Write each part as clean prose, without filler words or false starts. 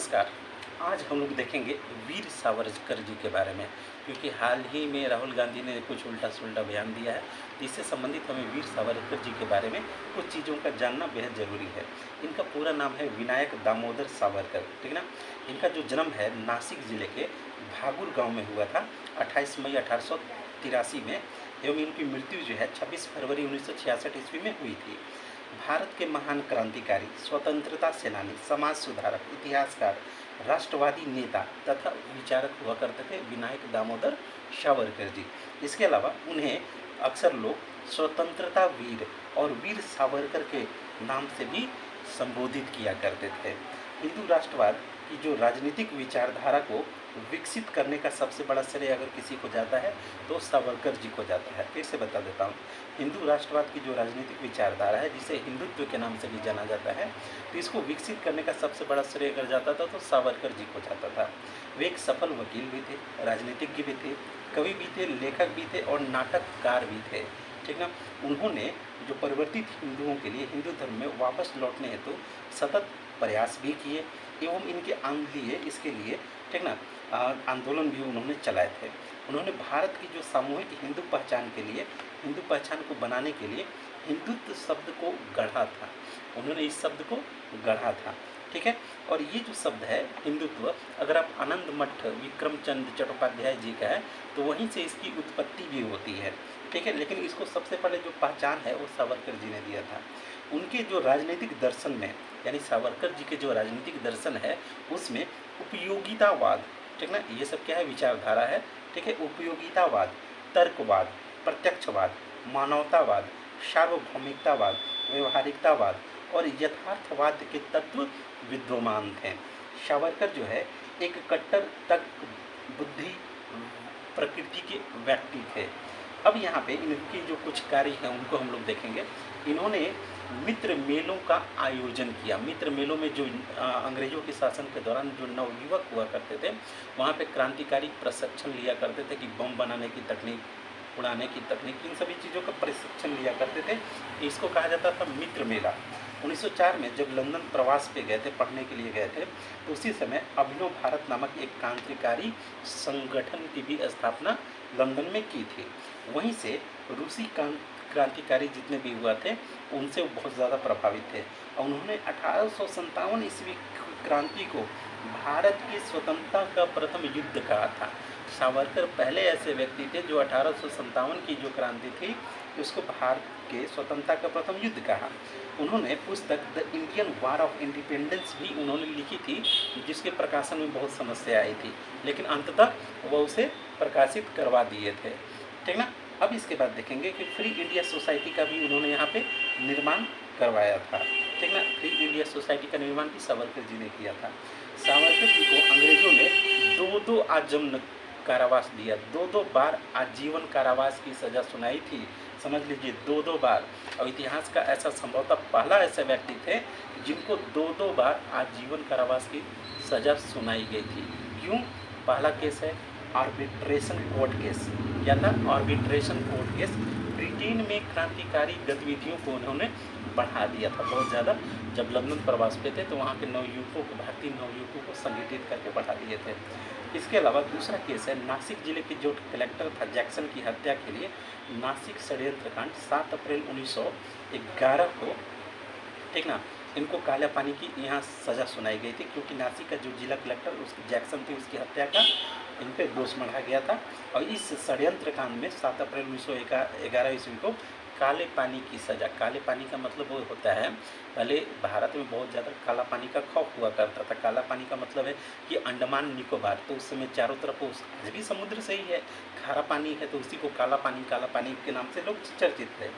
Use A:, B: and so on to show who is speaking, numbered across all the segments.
A: नमस्कार। आज हम लोग देखेंगे वीर सावरकर जी के बारे में, क्योंकि हाल ही में राहुल गांधी ने कुछ उल्टा-सुल्टा बयान दिया है। तो इससे संबंधित हमें वीर सावरकर जी के बारे में कुछ चीज़ों का जानना बेहद ज़रूरी है। इनका पूरा नाम है विनायक दामोदर सावरकर, ठीक है ना? इनका जो जन्म है नासिक ज़िले के भागुर गाँव में हुआ था 28 मई 1883 में, एवं इनकी मृत्यु जो है 26 फरवरी 1966 ईस्वी में हुई थी। भारत के महान क्रांतिकारी, स्वतंत्रता सेनानी, समाज सुधारक, इतिहासकार, राष्ट्रवादी नेता तथा विचारक हुआ करते थे विनायक दामोदर सावरकर जी। इसके अलावा उन्हें अक्सर लोग स्वतंत्रता वीर और वीर सावरकर के नाम से भी संबोधित किया करते थे। हिंदू राष्ट्रवाद की जो राजनीतिक विचारधारा को विकसित करने का सबसे बड़ा श्रेय अगर किसी को जाता है तो सावरकर जी को जाता है। फिर से बता देता हूँ, हिंदू राष्ट्रवाद की जो राजनीतिक विचारधारा है, जिसे हिंदुत्व के नाम से भी जाना जाता है, तो इसको विकसित करने का सबसे बड़ा श्रेय अगर जाता था तो सावरकर जी को जाता था। वे एक सफल वकील भी थे, राजनीतिज्ञ भी थे, कवि भी थे, लेखक भी थे और नाटककार भी थे, ठीक ना? उन्होंने जो परिवर्तित हिंदुओं के लिए हिंदू धर्म में वापस लौटने हेतु सतत प्रयास भी किए एवं इनके लिए इसके लिए, ठीक ना, आंदोलन भी उन्होंने चलाए थे। उन्होंने भारत की जो सामूहिक हिंदू पहचान के लिए, हिंदू पहचान को बनाने के लिए हिंदुत्व शब्द को गढ़ा था। उन्होंने इस शब्द को गढ़ा था, ठीक है। और ये जो शब्द है हिंदुत्व, अगर आप आनंद मठ विक्रमचंद चट्टोपाध्याय जी का है तो वहीं से इसकी उत्पत्ति भी होती है, ठीक है। लेकिन इसको सबसे पहले जो पहचान है वो सावरकर जी ने दिया था। उनके जो राजनीतिक दर्शन में, यानी सावरकर जी के जो राजनीतिक दर्शन है उसमें उपयोगितावाद, ठीक ना, ये सब क्या है, विचारधारा है, ठीक है। उपयोगितावाद, तर्कवाद, प्रत्यक्षवाद, मानवतावाद, सार्वभौमिकतावाद, व्यवहारिकतावाद और यथार्थवाद के तत्व विद्यमान थे। सावरकर जो है एक कट्टर तक बुद्धि प्रकृति के व्यक्ति थे। अब यहाँ पे इनकी जो कुछ कार्य हैं उनको हम लोग देखेंगे। इन्होंने मित्र मेलों का आयोजन किया। मित्र मेलों में जो अंग्रेजों के शासन के दौरान जो नवयुवक हुआ करते थे, वहाँ पे क्रांतिकारी प्रशिक्षण लिया करते थे कि बम बनाने की तकनीक, उड़ाने की तकनीक, इन सभी चीज़ों का प्रशिक्षण लिया करते थे। इसको कहा जाता था मित्र मेला। 1904 में जब लंदन प्रवास पे गए थे, पढ़ने के लिए गए थे, तो उसी समय अभिनव भारत नामक एक क्रांतिकारी संगठन की भी स्थापना लंदन में की थी। वहीं से रूसी क्रांतिकारी जितने भी हुआ थे उनसे वो बहुत ज़्यादा प्रभावित थे और उन्होंने 1857 ईस्वी क्रांति को भारत की स्वतंत्रता का प्रथम युद्ध कहा था। सावरकर पहले ऐसे व्यक्ति थे जो 1857 की जो क्रांति थी उसको भारत के स्वतंत्रता का प्रथम युद्ध कहा। उन्होंने पुस्तक the Indian war of independence भी उन्होंने लिखी थी, जिसके प्रकाशन में बहुत समस्या आई थी, लेकिन अंततः वह उसे प्रकाशित करवा दिए थे, ठीक ना। अब इसके बाद देखेंगे कि फ्री इंडिया सोसाइटी का भी उन्होंने यहाँ पे निर्माण करवाया था, ठीक ना। फ्री इंडिया सोसाइटी का निर्माण भी सावरकर जी ने किया था। सावरकर जी को अंग्रेजों ने दो आजीवन कारावास दिया, दो बार आजीवन कारावास की सज़ा सुनाई थी। समझ लीजिए, दो बार। और इतिहास का ऐसा संभवतः पहला ऐसे व्यक्ति थे जिनको दो बार आजीवन कारावास की सज़ा सुनाई गई थी। क्यों? पहला केस है आर्बिट्रेशन कोर्ट केस। क्या था? Arbitration court case. ब्रिटेन में क्रांतिकारी गतिविधियों को उन्होंने बढ़ा दिया था बहुत ज़्यादा। जब लंदन प्रवास पे थे तो वहाँ के नवयुवकों को, भारतीय नवयुवकों को संगठित करके बढ़ा दिए थे। इसके अलावा दूसरा केस है नासिक जिले के जो कलेक्टर था जैक्सन की हत्या के लिए नासिक षड्यंत्र कांड, 7 अप्रैल 1911 को, ठीक ना, इनको काला पानी की यहाँ सज़ा सुनाई गई थी, क्योंकि नासिक का जो जिला कलेक्टर उसकी जैक्सन थी, उसकी हत्या का इन पर दोष मढ़ा गया था। और इस षड्यंत्र कांड में 7 अप्रैल 1911 ईस्वी को काले पानी की सज़ा, काले पानी का मतलब वो होता है, पहले भारत में बहुत ज़्यादा काला पानी का खौफ हुआ करता था। काला पानी का मतलब है कि अंडमान निकोबार, तो उस समय चारों तरफ आज भी समुद्र से ही है, खारा पानी है, तो उसी को काला पानी के नाम से लोग चर्चित थे।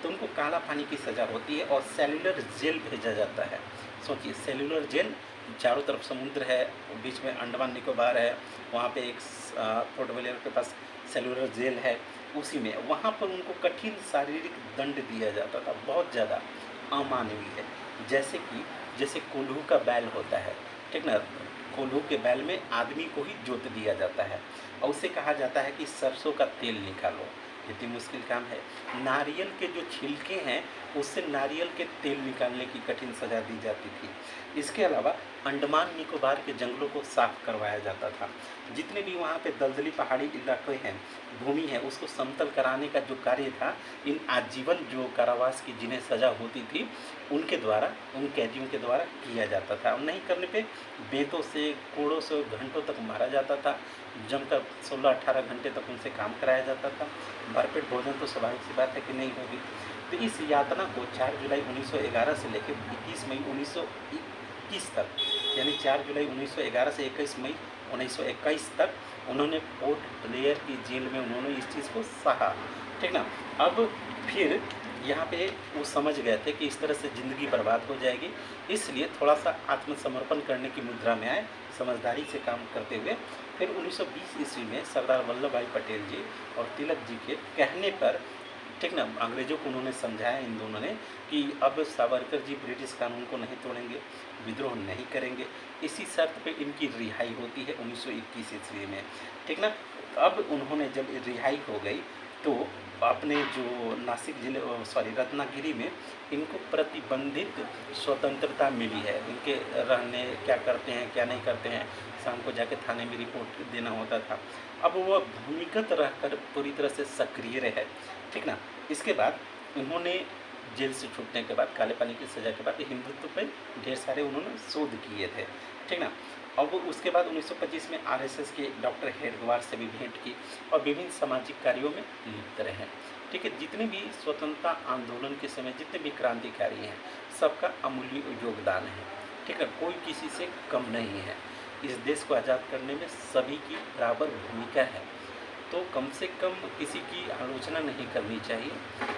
A: तो उनको काला पानी की सज़ा होती है और सेल्युलर जेल भेजा जाता है। सोचिए, सेल्युलर जेल, चारों तरफ समुद्र है, बीच में अंडमान निकोबार है, वहाँ पे एक पोर्ट ब्लेयर के पास सेल्युलर जेल है, उसी में वहाँ पर उनको कठिन शारीरिक दंड दिया जाता था, बहुत ज़्यादा अमानवीय है। जैसे कोल्हू का बैल होता है, ठीक ना, कोल्हू के बैल में आदमी को ही जोत दिया जाता है और उसे कहा जाता है कि सरसों का तेल निकालो। इतनी मुश्किल काम है। नारियल के जो छिलके हैं उससे नारियल के तेल निकालने की कठिन सज़ा दी जाती थी। इसके अलावा अंडमान निकोबार के जंगलों को साफ करवाया जाता था। जितने भी वहाँ पे दलदली पहाड़ी इलाके हैं, भूमि है, उसको समतल कराने का जो कार्य था, इन आजीवन जो कारावास की जिन्हें सज़ा होती थी उनके द्वारा, उन कैदियों के द्वारा किया जाता था। नहीं करने पे बेतों से, कोड़ों से घंटों तक मारा जाता था। जमकर 16-18 घंटे तक उनसे काम कराया जाता था। भरपेट भोजन तो स्वाभाविक सी बात है कि नहीं होगी। तो इस यातना को 4 जुलाई 1911 से लेकर 21 मई 1921 तक, यानी 4 जुलाई 1911 से 21 मई 1921 तक उन्होंने पोर्ट ब्लेयर की जेल में उन्होंने इस चीज़ को सहा। ठीक ना। अब फिर यहाँ पे वो समझ गए थे कि इस तरह से ज़िंदगी बर्बाद हो जाएगी, इसलिए थोड़ा सा आत्मसमर्पण करने की मुद्रा में आए, समझदारी से काम करते हुए। फिर 1920 ईस्वी में सरदार वल्लभ भाई पटेल जी और तिलक जी के कहने पर, ठीक ना, अंग्रेज़ों को उन्होंने समझाया इन दोनों ने कि अब सावरकर जी ब्रिटिश कानून को नहीं तोड़ेंगे, विद्रोह नहीं करेंगे। इसी शर्त पे इनकी रिहाई होती है 1921 ईस्वी में। ठीक ना। अब उन्होंने जब रिहाई हो गई तो अपने जो नासिक जिले, रत्नागिरी में इनको प्रतिबंधित स्वतंत्रता मिली है। इनके रहने, क्या करते हैं क्या नहीं करते हैं, शाम को जाके थाने में रिपोर्ट देना होता था। अब वह भूमिगत रहकर पूरी तरह से सक्रिय रहे। ठीक ना। इसके बाद उन्होंने जेल से छूटने के बाद, काले पानी की सज़ा के बाद, हिंदुत्व पे ढेर सारे उन्होंने शोध किए थे। ठीक ना। अब उसके बाद 1925 में आरएसएस के डॉक्टर हेडगेवार से भी भेंट की और विभिन्न सामाजिक कार्यों में लिप्त रहे। ठीक है। जितने भी स्वतंत्रता आंदोलन के समय जितने भी क्रांतिकारी हैं, सबका अमूल्य योगदान है। ठीक है। कोई किसी से कम नहीं है। इस देश को आज़ाद करने में सभी की बराबर भूमिका है। तो कम से कम किसी की आलोचना नहीं करनी चाहिए।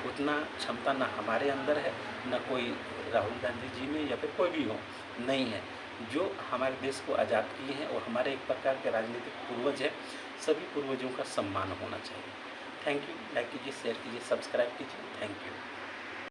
A: उतना क्षमता ना हमारे अंदर है, ना कोई राहुल गांधी जी में या फिर कोई भी हो, नहीं है। जो हमारे देश को आज़ाद किए हैं और हमारे एक प्रकार के राजनीतिक पूर्वज हैं, सभी पूर्वजों का सम्मान होना चाहिए। Thank you. लाइक कीजिए, शेयर कीजिए, सब्सक्राइब कीजिए। Thank you.